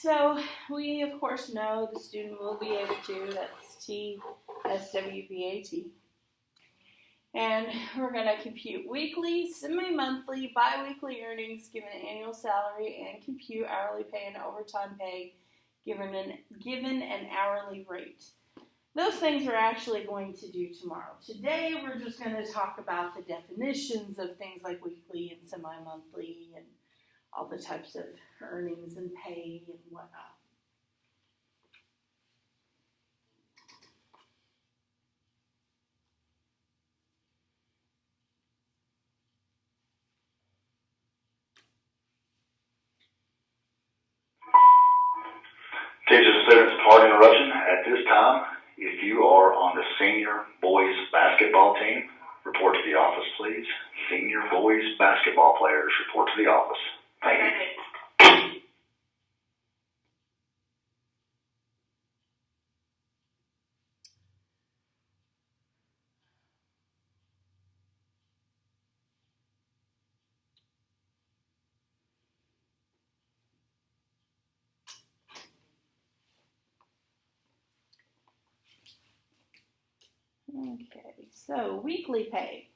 So we, of course, know the student will be able to. That's TSWBAT. And we're going to compute weekly, semi-monthly, bi-weekly earnings given an annual salary and compute hourly pay and overtime pay given an hourly rate. Those things we're actually going to do tomorrow. Today we're just going to talk about the definitions of things like weekly and semi-monthly and all the types of earnings and pay and whatnot. Teachers and students, pardon interruption. At this time, if you are on the senior boys basketball team, report to the office, please. Senior boys basketball players, report to the office. Thank you. Okay, so weekly pay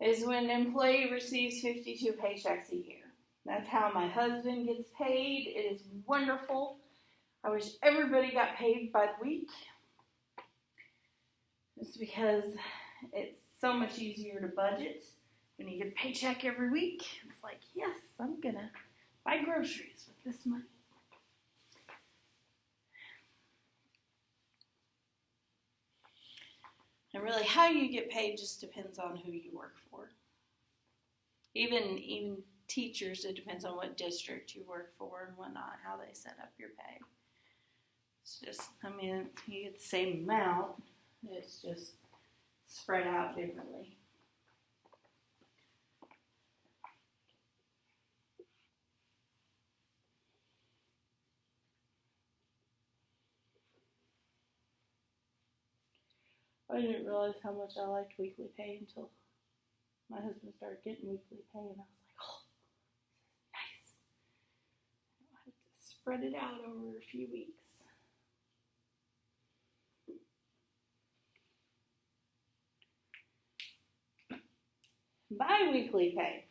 is when an employee receives 52 paychecks a year. That's how my husband gets paid. It is wonderful. I wish everybody got paid by the week. Just because it's so much easier to budget when you get a paycheck every week. It's like, yes, I'm going to buy groceries with this money. And really, how you get paid just depends on who you work for. Even teachers, it depends on what district you work for and whatnot, how they set up your pay. It's just, you get the same amount. It's just spread out differently. I didn't realize how much I liked weekly pay until my husband started getting weekly pay, and I was like, oh, nice. I had to spread it out over a few weeks. Bi-weekly pay.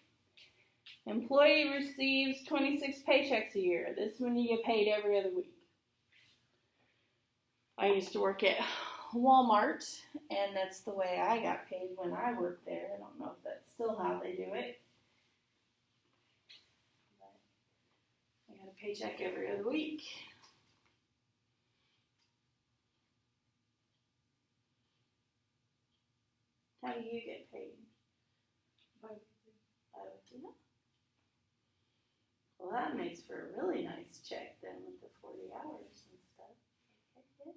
Employee receives 26 paychecks a year. This is when you get paid every other week. I used to work at Walmart, and that's the way I got paid when I worked there. I don't know if that's still how they do it. But I got a paycheck every other week. How do you get paid? Bi-weekly. Well, that makes for a really nice check then with the 40 hours and stuff. Okay.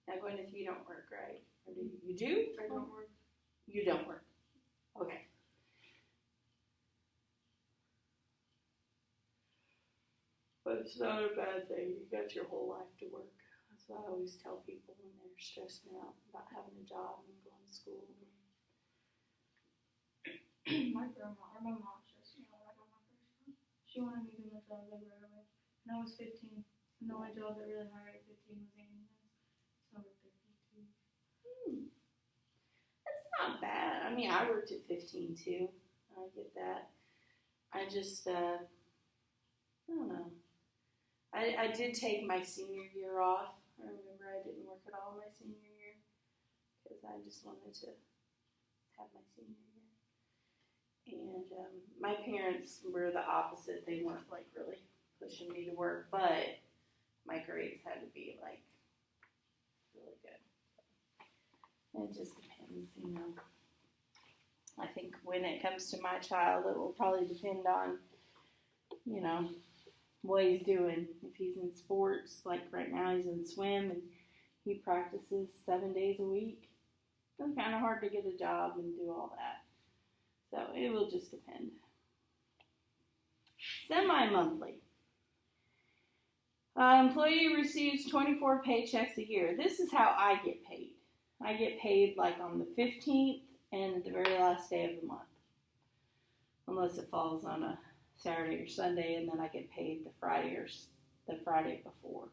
Now, Gwyneth, you don't work, right? Or do you? You do? I don't work. You don't work. Okay. But it's not a bad thing. You got your whole life to work. That's what I always tell people when they're stressing out about having a job and going to school. My mom stressed me out right on my first job. She wanted me to do my job like right away. And I was 15. And the only job that really hired at 15 was ambulance. So I worked at 15. That's not bad. I mean, I worked at 15 too. I get that. I just, I don't know. I did take my senior year off. I remember I didn't work at all my senior year because I just wanted to have my senior year. And my parents were the opposite. They weren't like really pushing me to work, but my grades had to be like really good. It just depends, you know. I think when it comes to my child, it will probably depend on, you know, what he's doing. If he's in sports, like right now he's in swim and he practices 7 days a week, it's kind of hard to get a job and do all that. So it will just depend. Semi-monthly. Employee receives 24 paychecks a year. This is how I get paid. I get paid like on the 15th and the very last day of the month. Unless it falls on a Saturday or Sunday, and then I get paid the Friday or the Friday before.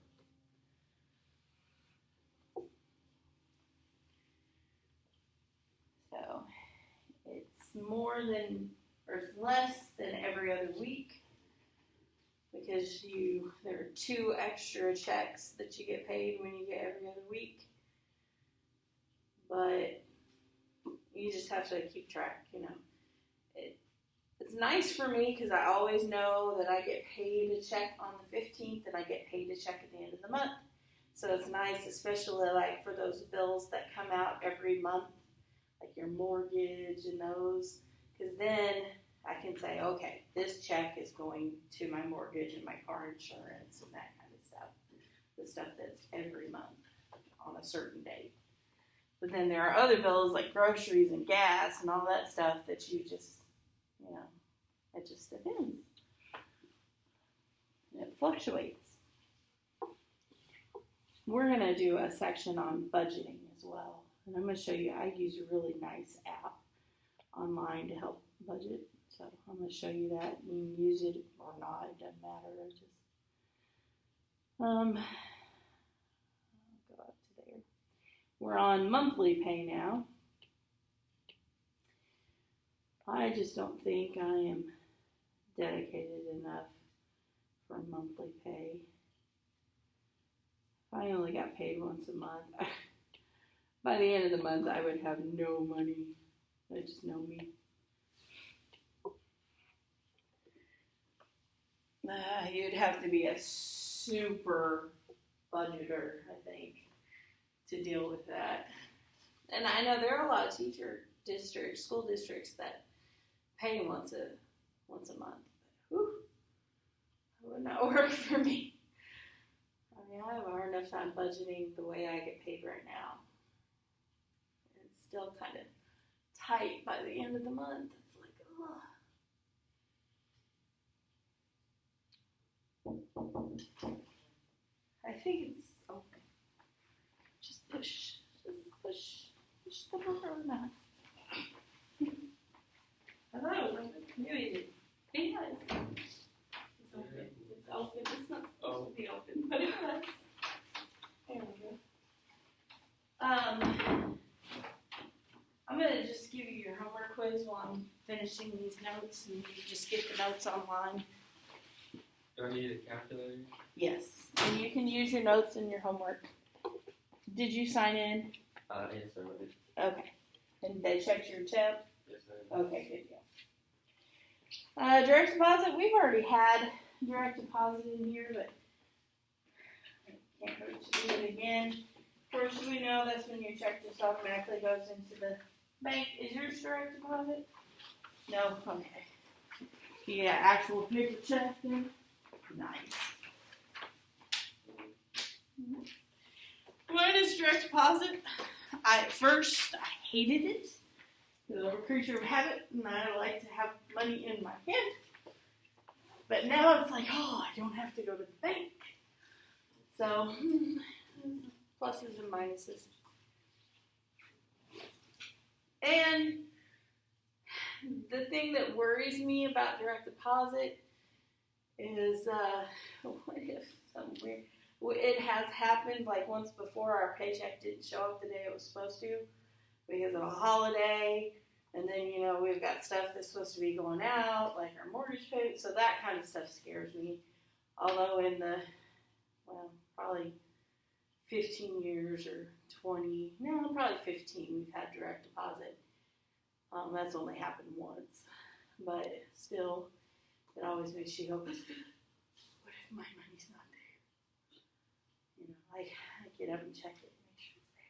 So it's it's less than every other week because there are 2 extra checks that you get paid when you get every other week. But you just have to keep track, It's nice for me because I always know that I get paid a check on the 15th and I get paid a check at the end of the month. So it's nice, especially like for those bills that come out every month, like your mortgage and those, because then I can say, okay, this check is going to my mortgage and my car insurance and that kind of stuff. The stuff that's every month on a certain date. But then there are other bills like groceries and gas and all that stuff that you just, it just depends. It fluctuates. We're going to do a section on budgeting as well. And I'm going to show you, I use a really nice app online to help budget. So I'm going to show you that. You can use it or not, it doesn't matter. I'll go up to there. We're on monthly pay now. I just don't think I am dedicated enough for monthly pay. If I only got paid once a month, by the end of the month I would have no money. I just know me. You'd have to be a super budgeter, I think, to deal with that. And I know there are a lot of school districts that pay once a month. Whew, that would not work for me. I mean, I have a hard enough time budgeting the way I get paid right now. It's still kind of tight by the end of the month. It's like, ugh. I think it's open. Just push the door now. I thought it was open. Maybe it didn't. Yeah, it's open. It's open. It's not supposed to be open, but it was. There we go. I'm going to just give you your homework quiz while I'm finishing these notes, and you just get the notes online. Do I need a calculator? Yes, and you can use your notes in your homework. Did you sign in? Yes, sir. Okay. And they checked your temp? Yes, sir. Okay, good deal. Direct deposit, we've already had direct deposit in here, but can't hurt to do it again. First, we know that's when your check just automatically goes into the bank. Is yours direct deposit? No? Okay. You got actual paper check then? Nice. Mine is direct deposit. At first, I hated it. Because I'm a creature of habit, and I like to have money in my hand. But now it's like, I don't have to go to the bank. So, pluses and minuses. And the thing that worries me about direct deposit is, what if something weird? It has happened like once before. Our paycheck didn't show up the day it was supposed to because of a holiday. And then, we've got stuff that's supposed to be going out, like our mortgage payment. So that kind of stuff scares me. Although in the, probably 15 years or 20, probably 15, we've had direct deposit. That's only happened once. But still, it always makes you go, what if my money's not there? I get up and check it and make sure it's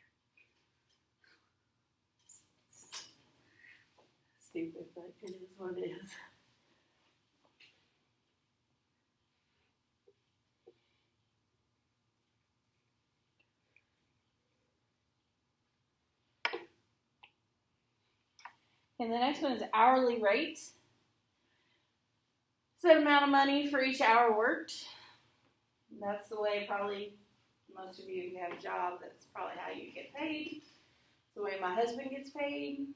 there. Stupid, but it is what it is. And the next one is hourly rate. Set amount of money for each hour worked. And that's the way probably most of you who have a job, that's probably how you get paid. It's the way my husband gets paid.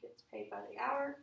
Gets paid by the hour.